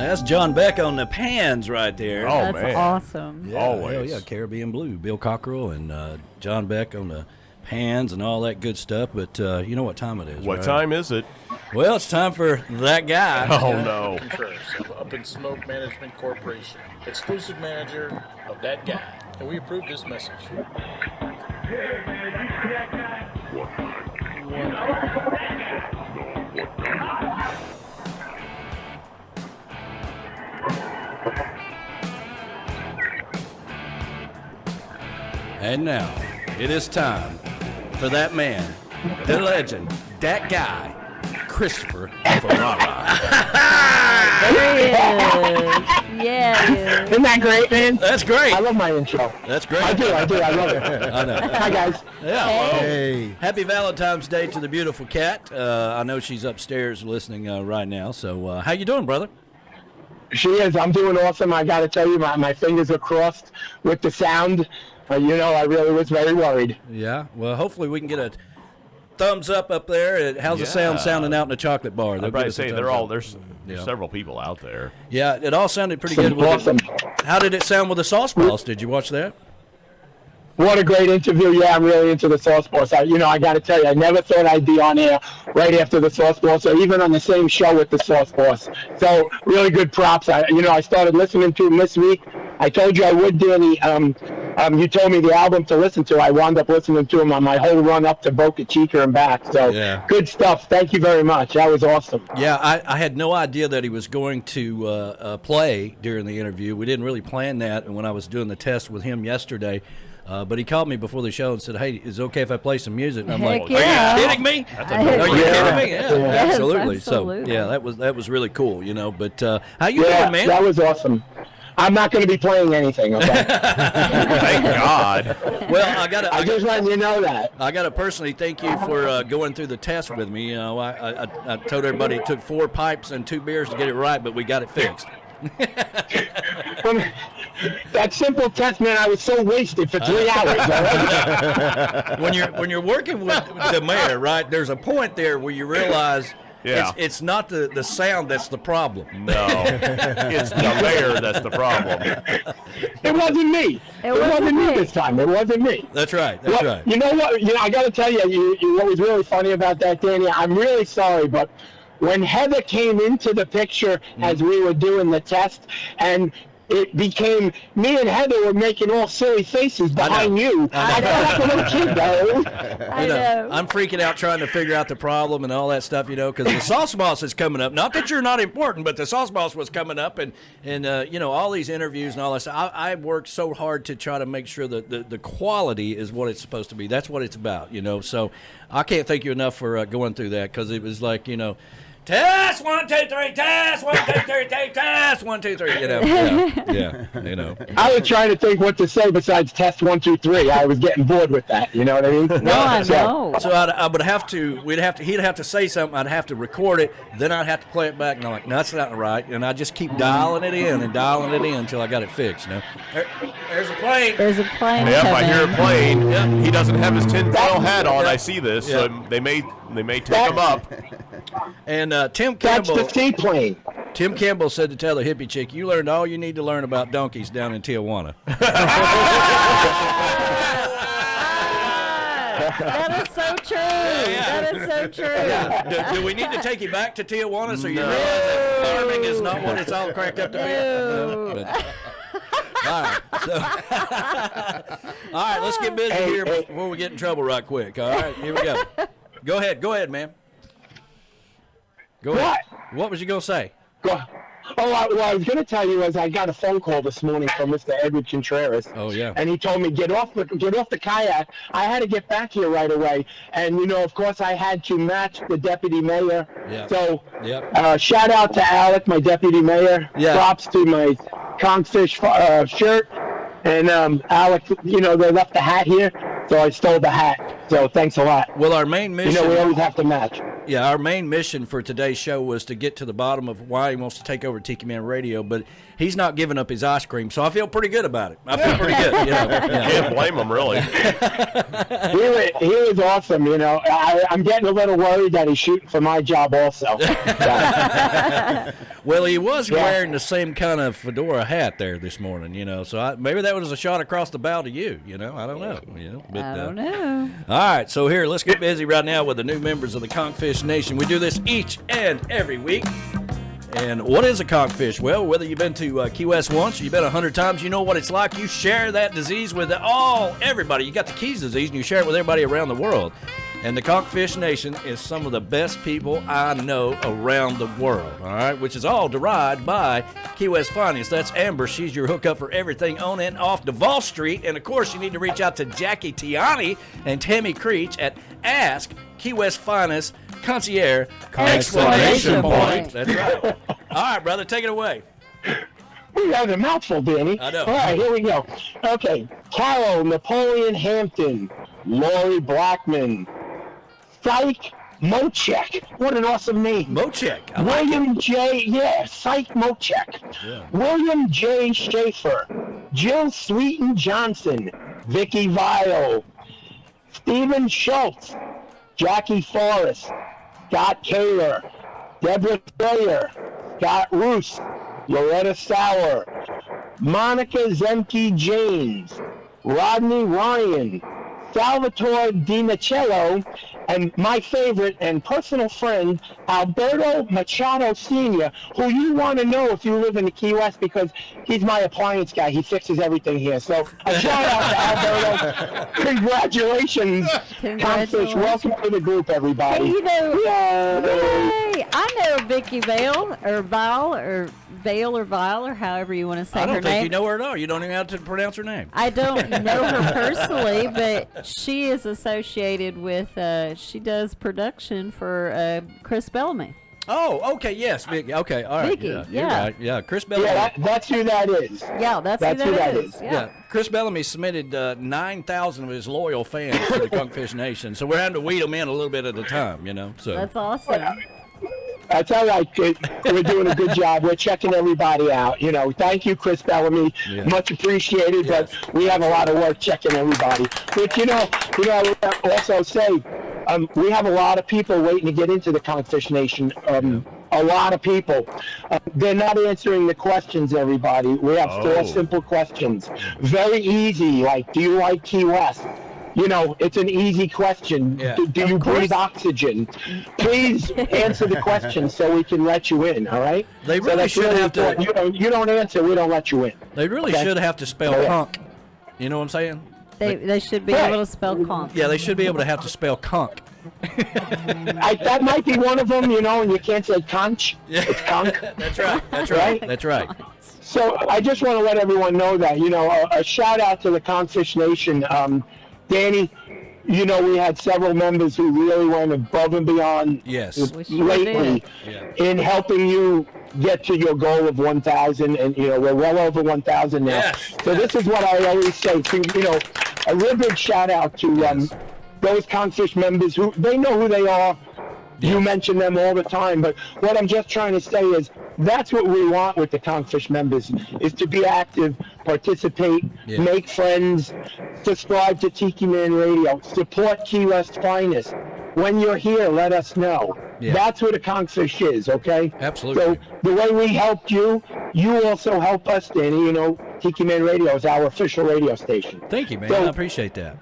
That's John Beck on the pans right there. Oh, That's man. awesome. Yeah, Always. hell yeah, Caribbean Blue. Bill Cockrell and John Beck on the pans and all that good stuff. But you know what time it is, What right? time is it? Well, it's time for that guy. Oh, no. Contreras of Up in Smoke Management Corporation, exclusive manager of that guy, and we approve this message. And now, it is time for that man, the legend, that guy, Christopher Ferrara. There he is. Yeah, he is. Isn't that great, man? That's great. I love my intro. That's great. I do. I love it. I know. Hi, guys. Yeah. Well, Hey. happy Valentine's Day to the beautiful cat. I know she's upstairs listening right now. So, how you doing, brother? She is. I'm doing awesome. I got to tell you, my fingers are crossed with the sound. I really was very worried. Yeah. Well, hopefully we can get a thumbs up there. How's the sound sounding out in the chocolate bar? I'm They'll about give to us a say, thumbs up. there's several people out there. Yeah, it all sounded pretty good. With Awesome. How did it sound with the sauce boss? Did you watch that? What a great interview. Yeah, I'm really into the Sauce Boss. I got to tell you, I never thought I'd be on air right after the Sauce Boss or even on the same show with the Sauce Boss. So really good props. I started listening to him this week. I told you I would, Danny. You told me the album to listen to. I wound up listening to him on my whole run up to Boca Chica and back. So Good stuff. Thank you very much. That was awesome. Yeah, I had no idea that he was going to play during the interview. We didn't really plan that when I was doing the test with him yesterday. But he called me before the show and said, "Hey, is it okay if I play some music?" And I'm Heck like, yeah. "Are you kidding me? Are you kidding me?" Yeah, Yes, absolutely. absolutely. So, yeah, that was really cool, But how you doing, man? That was awesome. I'm not going to be playing anything, okay? Thank God. Well, I just letting you know that. I got to personally thank you for going through the test with me. I told everybody it took 4 pipes and 2 beers to get it right, but we got it fixed. That simple test, man, I was so wasted for 3 hours. All right? When you're working with the mayor, right? There's a point there where you realize it's not the sound that's the problem. No, it's the mayor that's the problem. It wasn't me. It wasn't me this time. It wasn't me. That's right. That's right. You know what? I got to tell you, what was really funny about that, Danny, I'm really sorry, but when Heather came into the picture as we were doing the test, and it became me and Heather were making all silly faces behind you. I felt like a little kid, though. I know. I'm freaking out trying to figure out the problem and all that stuff, because the sauce boss is coming up. Not that you're not important, but the sauce boss was coming up, and all these interviews and all that stuff. I worked so hard to try to make sure that the quality is what it's supposed to be. That's what it's about, So I can't thank you enough for going through that, because it was like, test 1 2 3, test 1 2 3, test 1 2 3. Yeah. I was trying to think what to say besides test 1 2 3. I was getting bored with that. You know what I mean? No, I know. So I would have to. He'd have to say something. I'd have to record it. Then I'd have to play it back. And I'm like, no, that's not right. And I just keep dialing it in until I got it fixed. There's a plane. There's a plane Yep, coming. I hear a plane. Yep. He doesn't have his tinfoil hat on. I see this. Yeah. So they may take him up. And Tim That's Campbell. the seaplane. Tim Campbell said to tell the hippie chick, "You learned all you need to learn about donkeys down in Tijuana." That is so true. That is so true. Do we need to take you back to Tijuana so you realize that farming is not what it's all cracked up to be? No. But- all right. All right, let's get busy here before we get in trouble right quick. All right, here we go. Go ahead, man. Go ahead. What was you going to say? What I was going to tell you is I got a phone call this morning from Mr. Edward Contreras. Oh, yeah. And he told me, get off the kayak. I had to get back here right away. And, of course, I had to match the deputy mayor. Yeah. So Yep. shout out to Alec, my deputy mayor. Yeah. Props to my ConchFish shirt. And Alec, they left the hat here. So I stole the hat. So thanks a lot. Well, our main mission. We always have to match. Yeah, our main mission for today's show was to get to the bottom of why he wants to take over Tiki Man Radio, but he's not giving up his ice cream, so I feel pretty good about it. I feel pretty good. Can't blame him, really. He was awesome. I'm getting a little worried that he's shooting for my job also. Well, he was wearing the same kind of fedora hat there this morning, so maybe that was a shot across the bow to you, I don't know. But, I don't know. All right, so here, let's get busy right now with the new members of the ConchFish Nation. We do this each and every week. And what is a conchfish? Well, whether you've been to Key West once or you've been 100 times, you know what it's like. You share that disease with everybody. You got the Keys disease, and you share it with everybody around the world. And the ConchFish Nation is some of the best people I know around the world, all right, which is all derived by Key West Finance. That's Amber. She's your hookup for everything on and off Duval Street. And, of course, you need to reach out to Jackie Tiani and Tammy Creech at Ask Key West Finance Concierge Exclamation Point. That's right. All right, brother, take it away. We got a mouthful, Danny. I know. All right, here we go. Okay, Carol Napoleon Hampton, Lori Blackman, Psych Mochek. What an awesome name. Mochek. William J. Psych Mochek. Yeah. William J. Schaefer, Jill Sweeten Johnson, Vicky Vile, Stephen Schultz, Jackie Forrest, Scott Kaler, Deborah Sayer, Scott Roos, Loretta Sauer, Monica Zemke James, Rodney Ryan, Salvatore DiNicello, and my favorite and personal friend, Alberto Machado Sr., who you want to know if you live in the Key West because he's my appliance guy. He fixes everything here. So a shout out to Alberto. Congratulations. ConchFish. Welcome to the group, everybody. Hey, Yay! I know Vicky Vale, or Vile, or however you want to say her name. I don't think you know her at all. You don't even know how to pronounce her name. I don't know her personally, but she is associated with, she does production for Chris Bellamy. Oh, okay, yes, Vicky. Okay, all right. Vicky, You're yeah. right. Yeah, Chris Bellamy. Yeah, that's who that is. Yeah, that's who that is. Yeah, Chris Bellamy submitted 9,000 of his loyal fans to the ConchFish Nation, so we're having to weed them in a little bit at a time, So That's awesome. That's all right, kid. We're doing a good job. We're checking everybody out. Thank you, Chris Bellamy. Yeah. Much appreciated, Yes. but we have a lot of work checking everybody. But, I would also say we have a lot of people waiting to get into the ConchFish Nation. A lot of people. They're not answering the questions, everybody. We have 4 simple questions. Very easy, like, do you like Key West? It's an easy question. Yeah. Do you breathe oxygen? Please answer the question so we can let you in, all right? They really should have to. You don't answer, we don't let you in. They really should have to spell conch. You know what I'm saying? They should be able to spell conch. Yeah, they should be able to have to spell conch. That might be one of them, and you can't say conch. It's conch. That's right. That's right. That's right. So I just want to let everyone know that, a shout out to the ConchFish Nation. Danny, we had several members who really went above and beyond lately in helping you get to your goal of 1,000, and we're well over 1,000 now. Yes. So this is what I always say to a real big shout out to those ConchFish members who they know who they are. You mention them all the time, but what I'm just trying to say is that's what we want with the ConchFish members, is to be active, participate, make friends, subscribe to Tiki Man Radio, support Key West Finest. When you're here, let us know. Yeah. That's what a ConchFish is, okay? Absolutely. So the way we helped you, you also help us, Danny. Tiki Man Radio is our official radio station. Thank you, man. So, I appreciate that.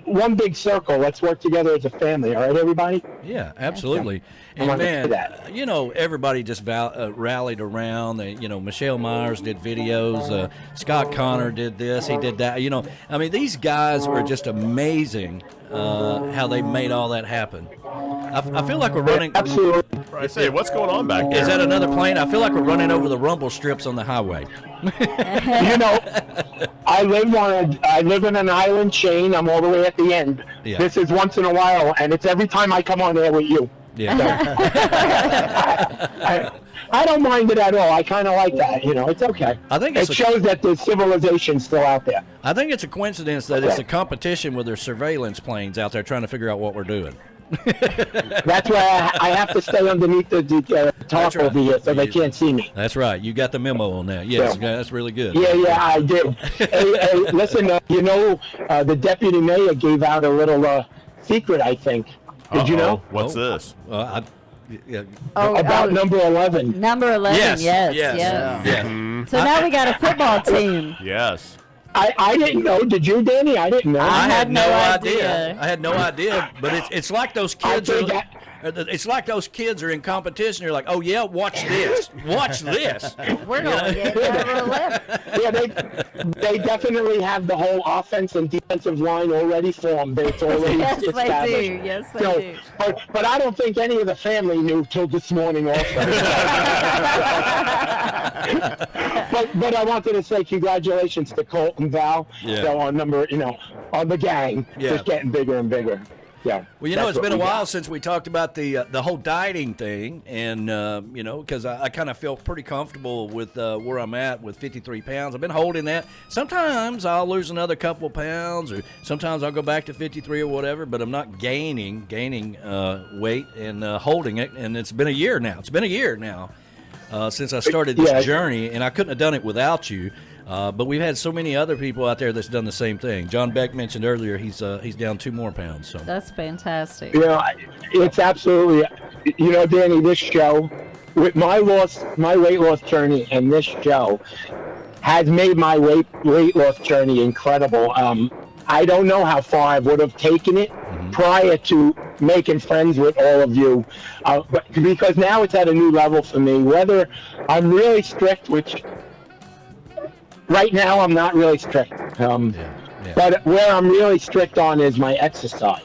One big circle. Let's work together as a family. All right, everybody? Yeah, absolutely. And man, everybody just rallied around. Michelle Myers did videos. Scott Connor did this. He did that. These guys are just amazing how they made all that happen. I feel like we're running. Absolutely. I say, what's going on back there? Is that another plane? I feel like we're running over the rumble strips on the highway. I live in an island chain. I'm all the way at the end. Yeah. This is once in a while, and it's every time I come on air with you. Yeah. I don't mind it at all. I kind of like that. It's okay. I think it shows that there's civilization still out there. I think it's a coincidence that it's a competition with their surveillance planes out there trying to figure out what we're doing. That's why I have to stay underneath the top over here so they can't see me. That's right. You got the memo on that. Yes, that's really good. Yeah, I did. hey, listen, the deputy mayor gave out a little secret, I think. Did you know? What's this? Yeah. About number 11. Number 11, Yes. yes. Yeah. So now we got a football team. Yes. I didn't know. Did you, Danny? I didn't know. I had no idea. I had no idea. But it's like those kids it's like those kids are in competition. You're like, oh yeah, watch this, watch this. We're going to get number 11. Yeah, they definitely have the whole offense and defensive line already formed. It's already Yes, they established. do. Yes, they do. But I don't think any of the family knew till this morning also. but I wanted to say congratulations to Colt and Val. Yeah. So on the gang, just getting bigger and bigger. Yeah. Well, it's been a while since we talked about the whole dieting thing, and because I kind of feel pretty comfortable with where I'm at with 53 pounds. I've been holding that. Sometimes I'll lose another couple pounds, or sometimes I'll go back to 53 or whatever. But I'm not gaining weight and holding it. And it's been a year now. It's been a year now since I started this journey, and I couldn't have done it without you. But we've had so many other people out there that's done the same thing. John Beck mentioned earlier he's down 2 more pounds. So That's fantastic. It's absolutely, Danny, this show, with my weight loss journey, and this show has made my weight loss journey incredible. I don't know how far I would have taken it prior to making friends with all of you, but because now it's at a new level for me. Whether I'm really strict, which right now I'm not really strict, but where I'm really strict on is my exercise.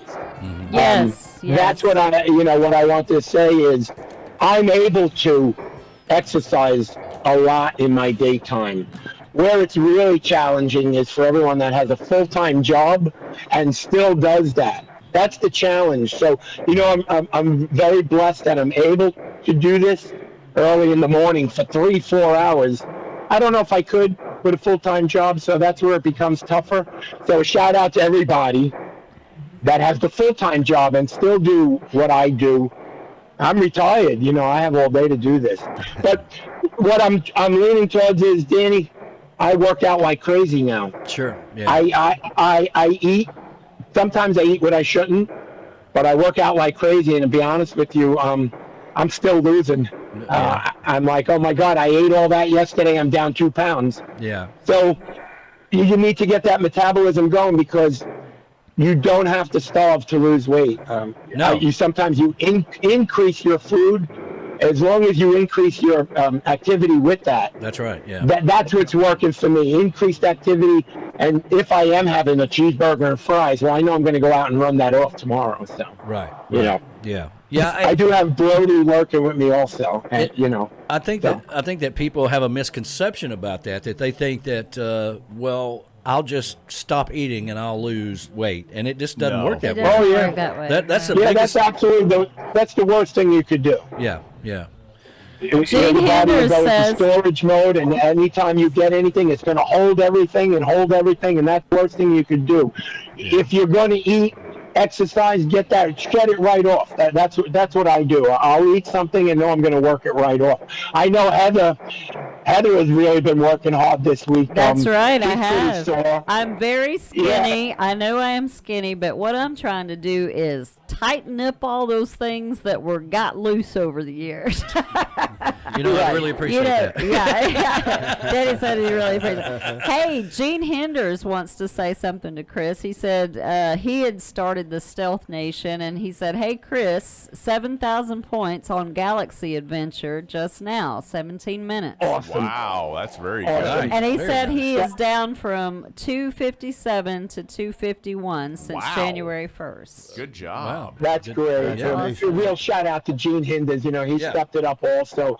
Yes. That's what what I want to say is I'm able to exercise a lot in my daytime. Where it's really challenging is for everyone that has a full-time job and still does that. That's the challenge. So, I'm very blessed that I'm able to do this early in the morning for 3-4 hours. I don't know if I could with a full-time job, so that's where it becomes tougher. So a shout out to everybody that has the full-time job and still do what I do. I'm retired, I have all day to do this. But what I'm leaning towards is, Danny, I work out like crazy now. Sure. Yeah. I eat. Sometimes I eat what I shouldn't, but I work out like crazy. And to be honest with you, I'm still losing. I'm like, oh my God, I ate all that yesterday. I'm down 2 pounds. Yeah. So you need to get that metabolism going, because you don't have to starve to lose weight. No. Sometimes you increase your food. As long as you increase your activity with that. That's right, yeah. That's what's working for me. Increased activity, and if I am having a cheeseburger and fries, well, I know I'm going to go out and run that off tomorrow. So right. Yeah. Yeah, I do have Brody working with me also. And, I think that people have a misconception about that they think that I'll just stop eating and I'll lose weight, and it just doesn't work that way. Doesn't Oh, yeah. work that way. That's the yeah, biggest. that's absolutely that's the worst thing you could do. Yeah. Your body will Hinders go says- into storage mode, and anytime you get anything, it's going to hold everything, and that's the worst thing you could do. If you're going to eat, exercise, get it right off. That's what I do. I'll eat something and know I'm going to work it right off. I know Heather has really been working hard this week. That's right, I she's pretty have. sore. I'm very skinny. I know I am skinny, but what I'm trying to do is tighten up all those things that got loose over the years. I really appreciate that. Yeah. Daddy said he really appreciates it. Hey, Gene Henders wants to say something to Chris. He said he had started the Stealth Nation, and he said, hey, Chris, 7,000 points on Galaxy Adventure just now, 17 minutes. Awesome. Wow, that's very Awesome. good. And he Very said nice. he is down from 257 to 251 since Wow. January 1st. Good job. Wow. That's great. Yeah. A real shout out to Gene Hinders. He stepped it up also.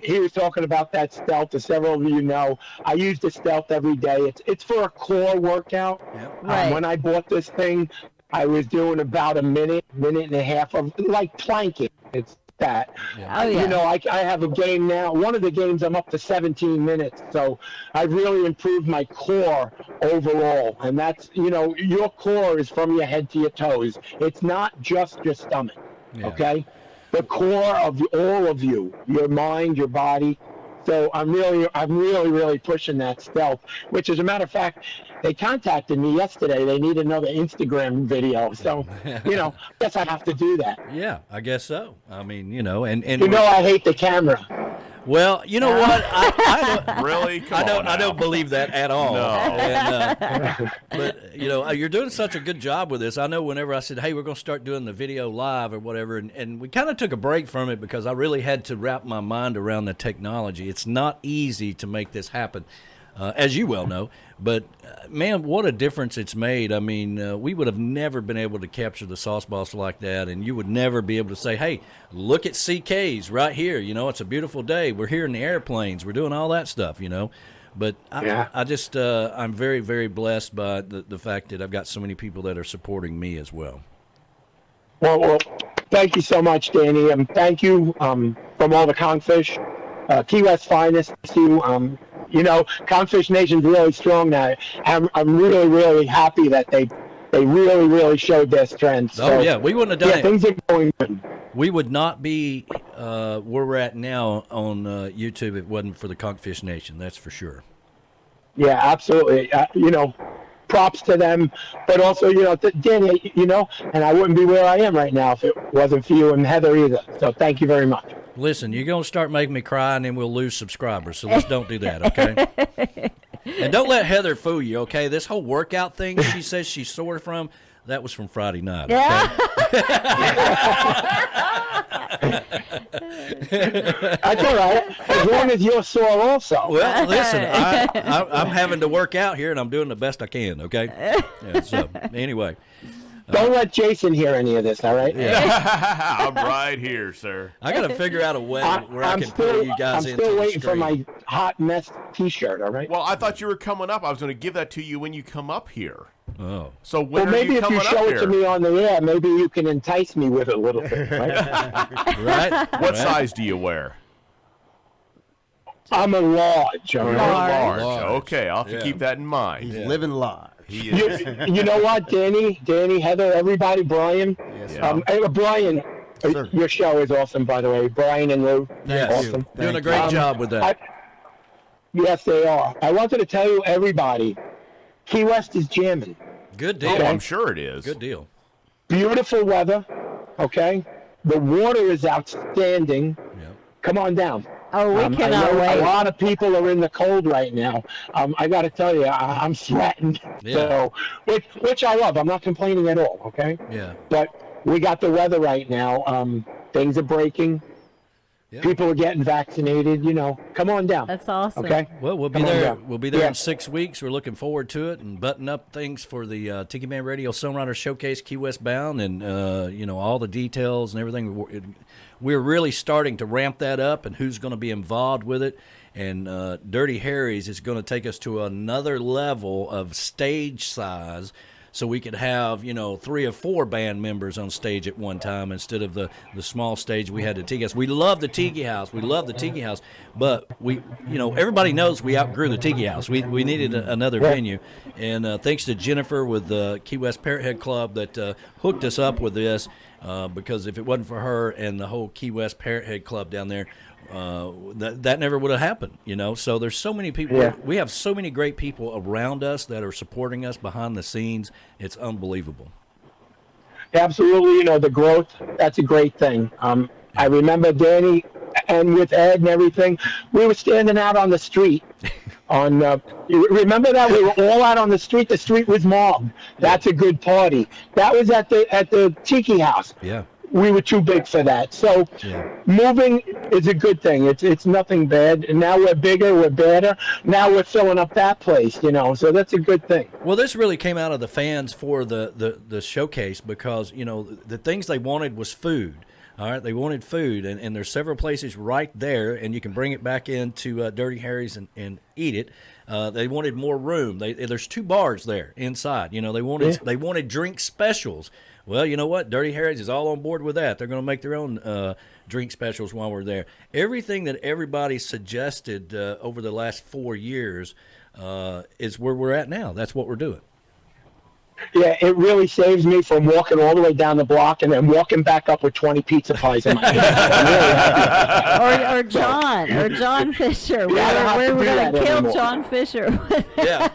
He was talking about that Stealth, as several of you know. I use the Stealth every day. It's for a core workout. Right. When I bought this thing, I was doing about a minute and a half of like planking. It's that. Oh, yeah. I have a game now. One of the games I'm up to 17 minutes. So I've really improved my core overall. And that's, your core is from your head to your toes. It's not just your stomach. Yeah. Okay? The core of all of you, your mind, your body, So I'm really pushing that stealth, which as a matter of fact, they contacted me yesterday. They need another Instagram video. So, guess I have to do that. Yeah, I guess so. I mean, and I hate the camera. Well, you know what? I don't, Really? Come on I don't now. believe that at all. No. And, but you're doing such a good job with this. I know whenever I said, "Hey, we're going to start doing the video live or whatever," and we kind of took a break from it because I really had to wrap my mind around the technology. It's not easy to make this happen, as you well know. But man, what a difference it's made. I mean, we would have never been able to capture the sauce boss like that, and you would never be able to say, "Hey, look at CK's right here. It's a beautiful day. We're here in the airplanes. We're doing all that stuff." But I just I'm very, very blessed by the fact that I've got so many people that are supporting me as well. Well, thank you so much, Danny, and thank you from all the ConchFish, Key West finest. ConchFish Nation's really strong now. I'm really, really happy that they really, really showed their strength. So, we wouldn't have done it. Things are going good. We would not be where we're at now on YouTube if it wasn't for the ConchFish Nation. That's for sure. Yeah, absolutely. Props to them, but also, Danny, and I wouldn't be where I am right now if it wasn't for you and Heather either. So thank you very much. Listen, you're going to start making me cry, and then we'll lose subscribers. So let's don't do that, okay? And don't let Heather fool you, okay? This whole workout thing she says she's sore from, that was from Friday night, okay? That's all right, as long as you're sore also. Well, listen, I'm having to work out here, and I'm doing the best I can, okay? Yeah, so, anyway. Don't let Jason hear any of this, all right? Yeah. I'm right here, sir. I got to figure out a way where I can pull you guys into I'm still the waiting for stream. my hot mess T-shirt, all right? Well, I thought you were coming up. I was going to give that to you when you come up here. Oh. So when Well, are maybe you if you coming show up it to here? me on the air, maybe you can entice me with it a little bit, right? Right? What size do you wear? I'm a large, all You're right? large. Okay, I'll have to keep that in mind. He's living large. He is. You know what, Danny, Heather, everybody, Brian? Yes, Yeah. Hey, Brian, Sir. your show is awesome, by the way. Brian and Lou, Yes. awesome. Doing a great job with that. Yes, they are. I wanted to tell you, everybody, Key West is jamming. Good Oh, deal. I'm sure it is. Good deal. Beautiful weather, okay? The water is outstanding. Yeah. Come on down. Oh, we I cannot know wait. a lot of people are in the cold right now. I got to tell you, I'm sweating. Yeah. So, which I love. I'm not complaining at all, okay? Yeah. But we got the weather right now. Things are breaking. Yeah. People are getting vaccinated. Come on down. That's awesome. Okay. Well, we'll be Come on there. down. We'll be there Yeah. in 6 weeks. We're looking forward to it and button up things for the Tiki Man Radio Songwriter Showcase Key West Bound, and all the details and everything. We're really starting to ramp that up, and who's going to be involved with it. And Dirty Harry's is going to take us to another level of stage size, so we could have 3 or 4 band members on stage at one time instead of the small stage we had at Tiki House. We love the Tiki House. We love the Tiki House, but everybody knows we outgrew the Tiki House. We needed another venue, and thanks to Jennifer with the Key West Parrothead Club that hooked us up with this, because if it wasn't for her and the whole Key West Parrothead Club down there, that never would have happened, So there's so many people. Yeah. We have so many great people around us that are supporting us behind the scenes. It's unbelievable. Absolutely. The growth, that's a great thing. I remember Danny and with Ed and everything, we were standing out on the street. You remember that? We were all out on the street. The street was mobbed. That's a good party. That was at the Tiki House. Yeah. We were too big for that. So Yeah. moving is a good thing. It's nothing bad. And now we're bigger, we're better. Now we're filling up that place, So that's a good thing. Well, this really came out of the fans for the showcase because, the things they wanted was food. All right, they wanted food, and there's several places right there, and you can bring it back into Dirty Harry's and eat it. They wanted more room. There's 2 bars there inside. They wanted drink specials. Well, you know what? Dirty Harry's is all on board with that. They're going to make their own drink specials while we're there. Everything that everybody suggested over the last 4 years is where we're at now. That's what we're doing. Yeah, it really saves me from walking all the way down the block and then walking back up with 20 pizza pies in my hand. I'm really happy. Or John Fisher. Yeah, I don't have we to were do going that to kill anymore. John Fisher. Yeah.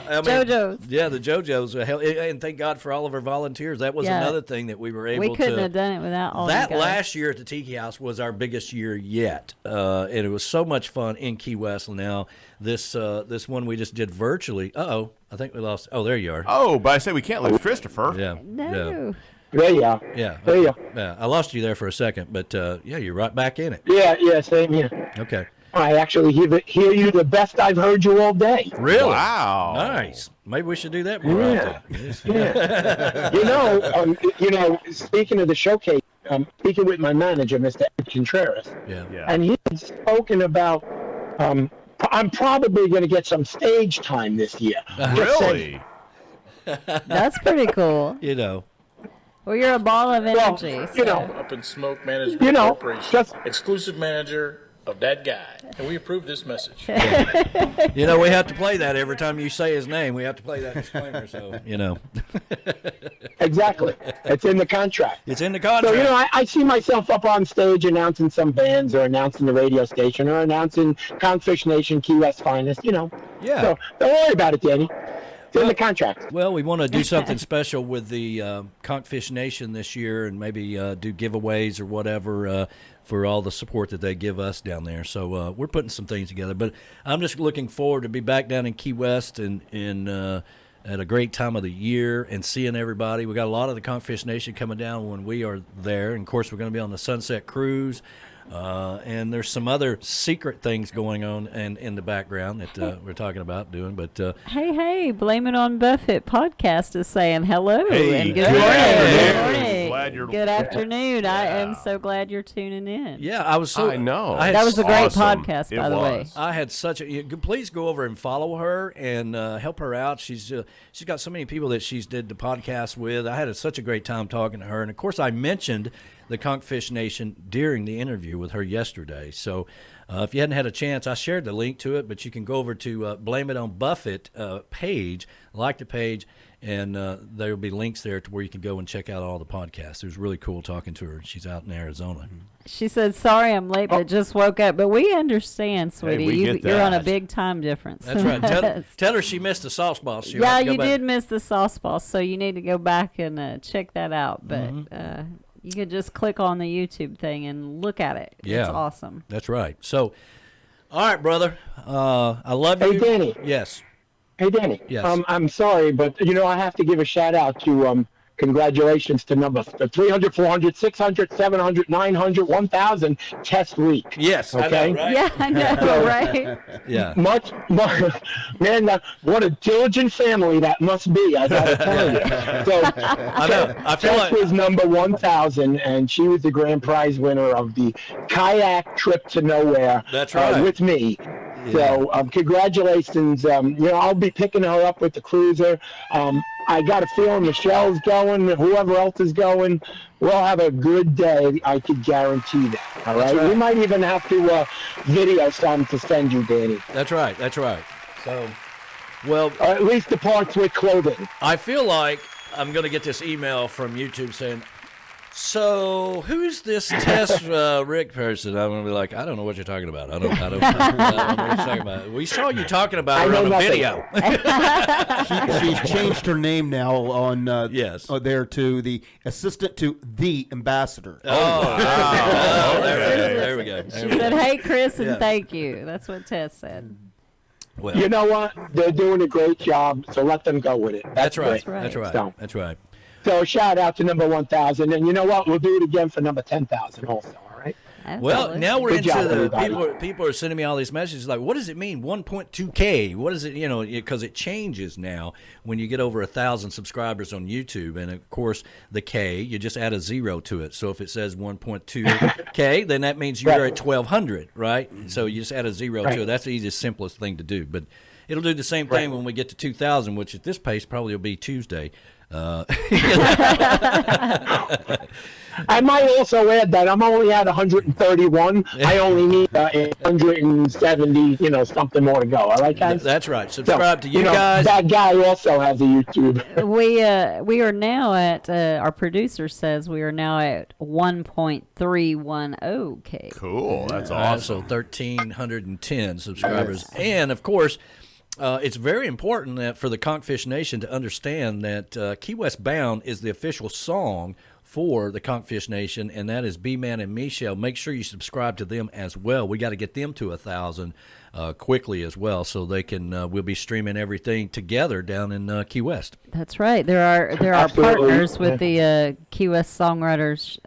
I mean, JoJo's. Yeah, the JoJo's. Hell, and thank God for all of our volunteers. That was Yeah. another thing that we were able to. We couldn't have done it without all That you guys. last year at the Tiki House was our biggest year yet, and it was so much fun in Key West. Now this one we just did virtually. I think we lost. Oh, there you are. Oh, but I say we can't lose Christopher. Yeah. No. There you are. Yeah. There you are. Yeah. I lost you there for a second, but yeah, you're right back in it. Yeah, same here. Okay. I actually hear you the best I've heard you all day. Really? Wow. Nice. Maybe we should do that more Yeah. often. Yes. Yeah. Speaking of the showcase, speaking with my manager, Mr. Ed Contreras, Yeah. and he had spoken about I'm probably going to get some stage time this year. Just saying. Really? That's pretty cool. You know. Well, you're a ball of Well, energy. you know, Up in Smoke Management Corporation, just exclusive manager of that guy. And we approve this message. You know, we have to play that every time you say his name. We have to play that disclaimer. So you know, exactly. It's in the contract. it's in the So, contract. I see myself up on stage announcing some bands or announcing the radio station or announcing ConchFish Nation, Key West Finest, Yeah. So don't worry about it, Danny. It's in the contract. Well, we want to do something special with the ConchFish Nation this year, and maybe do giveaways or whatever for all the support that they give us down there. So we're putting some things together. But I'm just looking forward to be back down in Key West and at a great time of the year and seeing everybody. We got a lot of the ConchFish Nation coming down when we are there, and of course we're going to be on the Sunset Cruise. And there's some other secret things going on in the background that we're talking about doing. But Hey, Blame It on Buffett podcast is saying hello Hey, and good good morning. afternoon. Good morning. Glad you're- Good afternoon. I am Yeah. so glad you're tuning in. yeah, I was so I know. I had That was a great Awesome. podcast, It by the way. was. I had such a. Please go over and follow her and help her out. She's got so many people that she's did the podcast with. I had such a great time talking to her, and of course, I mentioned the ConchFish Nation during the interview with her yesterday. So, if you hadn't had a chance, I shared the link to it, but you can go over to Blame It on Buffett page, like the page, and there will be links there to where you can go and check out all the podcasts. It was really cool talking to her. She's out in Arizona. She said, "Sorry, I'm late, but just woke up." But we understand, sweetie. we get You're on a that. big time difference. That's right. Tell her she missed the sauce boss. She'll Yeah, have to go you back. did miss the sauce ball, so you need to go back and check that out. But Mm-hmm. you could just click on the YouTube thing and look at it. Yeah. It's awesome. That's right. So, all right, brother. I love Hey, you. Danny. Yes. Hey, Danny. Yes. I'm sorry, but, I have to give a shout out to congratulations to number 300, 400, 600, 700, 900, 1,000 test week. Yes. Okay. Right? Yeah, I know, right? Yeah. Much, man, what a diligent family that must be, I gotta tell you. So, I know. I feel Tess like was number 1,000, and she was the grand prize winner of the kayak trip to nowhere. That's right. With me. So, congratulations. I'll be picking her up with the cruiser. I got a feeling Michelle's going, whoever else is going. We'll have a good day. I could guarantee that. All right. right. We might even have to video some to send you, Danny. that's right. That's right. So, well, Or at least the parts with clothing. I feel like I'm going to get this email from YouTube saying, "So, who's this Tess Rick person?" I'm going to be like, "I don't know what you're talking about. I don't know what you're talking about. We saw you talking about I her know on a nothing. video." She's changed her name now on Yes. there to the assistant to the ambassador. There we go. She said, "Hey, Chris, and Yeah. thank you." That's what Tess said. Well, You know what? They're doing a great job, so let them go with it. that's right. great. That's right. So- That's right. So shout out to number 1,000, and you know what? We'll do it again for number 10,000 also. All right. Well, Absolutely. now we're Good into job, the everybody. people are sending me all these messages like, what does it mean 1.2K? What is it, because it changes now when you get over 1,000 subscribers on YouTube, and of course the K, you just add a 0 to it. So if it says 1.2K, then that means you're Right. at 1,200, right? So you just add a 0 to Right. it. That's the easiest, simplest thing to do. But it'll do the same thing Right. when we get to 2,000, which at this pace probably will be Tuesday. I might also add that I'm only at 131. I only need 170, something more to go. All right, guys? That's right. Subscribe to you guys. That guy also has a YouTube. We are now at, our producer says we are now at 1.310K. Cool. That's So awesome. 1,310 subscribers. And, of course, it's very important that for the ConchFish Nation to understand that Key West Bound is the official song for the ConchFish Nation, and that is B-Man and Michelle. Make sure you subscribe to them as well. We got to get them to 1,000 quickly as well, so they can. We'll be streaming everything together down in Key West. That's right. There are Absolutely. partners with the Key West Songwriters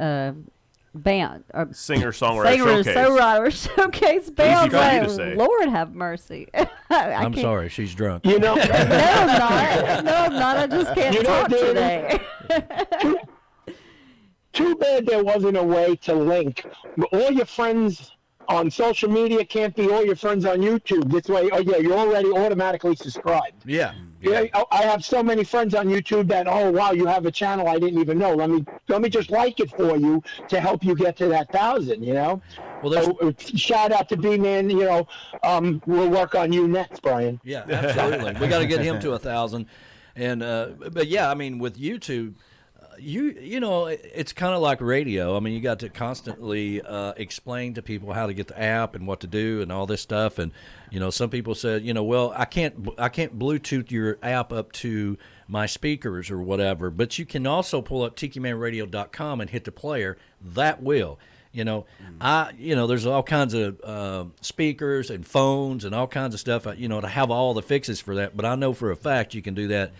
band. Singer-songwriter showcase. Songwriter Showcase band. for you to say. Lord have mercy. I'm sorry, she's drunk. You know, No, I'm not. No, I'm not. I just can't talk David, today. too bad there wasn't a way to link all your friends on social media. Can't be all your friends on YouTube. This way, you're already automatically subscribed. Yeah. Yeah, I have so many friends on YouTube that, oh wow, you have a channel I didn't even know. Let me just like it for you to help you get to that 1,000. Well, there's. Shout out to B-Man. We'll work on you next, Brian. Yeah, absolutely. We got to get him to 1,000, and but yeah, I mean, with YouTube, it's kind of like radio. I mean, you got to constantly explain to people how to get the app and what to do and all this stuff. And some people said, well, I can't Bluetooth your app up to my speakers or whatever. But you can also pull up TikiManRadio.com and hit the player. That will. There's all kinds of speakers and phones and all kinds of stuff. To have all the fixes for that. But I know for a fact you can do that.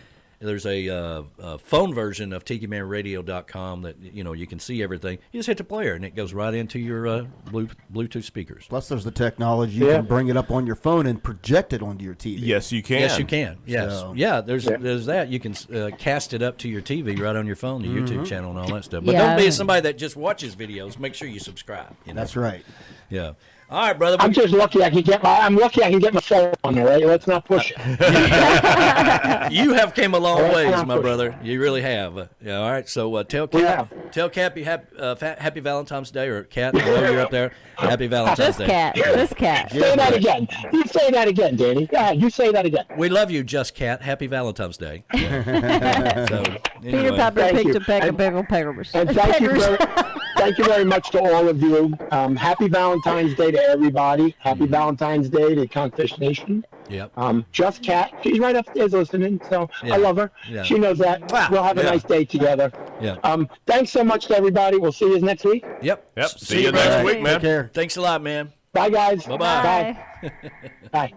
There's a phone version of TikiManRadio.com that you can see everything. You just hit the player and it goes right into your Bluetooth speakers. Plus, there's the technology you can bring it up on your phone and project it onto your TV. Yes, you can. Yes, you can. Yes, So- there's that. You can cast it up to your TV right on your phone, the YouTube channel, and all that stuff. But Yeah. don't be somebody that just watches videos. Make sure you subscribe. That's right. Yeah. All right, brother. I'm just lucky I can get my phone on there, right? Let's not push it. You have came a long Let's ways, not my push brother. You really have. Yeah. All right. So tell Cappy happy Valentine's Day, or Cat. I know you're up there. Happy Valentine's Day. Just cat. Say that again. You say that again, Danny. Go ahead. You say that again. We love you, Just Cat. Happy Valentine's Day. So, Peter anyway. Pepper Thank picked you. a peck of And- pickle peppers. And thank you very much to all of you. Happy Valentine's Day to everybody. Happy Valentine's Day to ConchFish Nation. Yep. Just Cat. She's right upstairs listening, so Yeah. I love her. Yeah. She knows that. Wow. We'll have a Yeah. nice day together. Yeah. Thanks so much to everybody. We'll see you next week. Yep. Yep. See you next brother. week, man. Take care. Thanks a lot, man. Bye, guys. Bye-bye. Bye. Bye.